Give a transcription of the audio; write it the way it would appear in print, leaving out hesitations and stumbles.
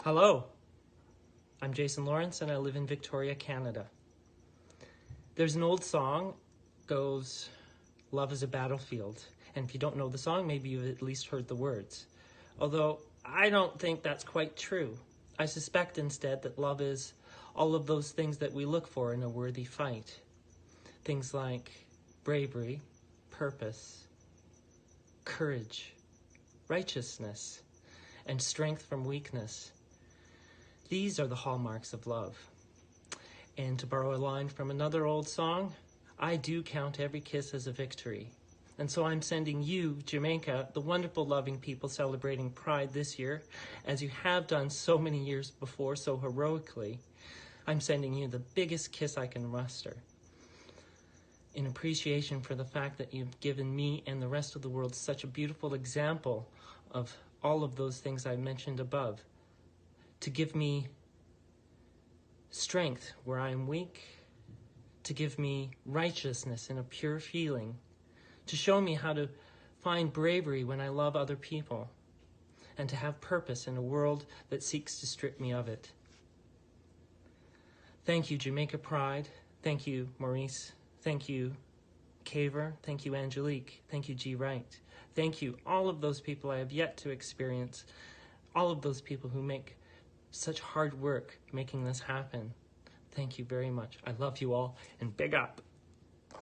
Hello, I'm Jason Lawrence and I live in Victoria, Canada. There's an old song, goes, "Love is a battlefield." And if you don't know the song, maybe you've at least heard the words. Although I don't think that's quite true. I suspect instead that love is all of those things that we look for in a worthy fight. Things like bravery, purpose, courage, righteousness, and strength from weakness. These are the hallmarks of love. And to borrow a line from another old song, I do count every kiss as a victory. And so I'm sending you, Jamaica, the wonderful loving people celebrating Pride this year, as you have done so many years before so heroically, I'm sending you the biggest kiss I can muster, in appreciation for the fact that you've given me and the rest of the world such a beautiful example of all of those things I mentioned above, to give me strength where I am weak, to give me righteousness in a pure feeling, to show me how to find bravery when I love other people, and to have purpose in a world that seeks to strip me of it. Thank you, Jamaica Pride. Thank you, Maurice. Thank you, Caver. Thank you, Angelique. Thank you, G. Wright. Thank you, all of those people I have yet to experience, all of those people who make such hard work making this happen. Thank you very much. I love you all, and big up.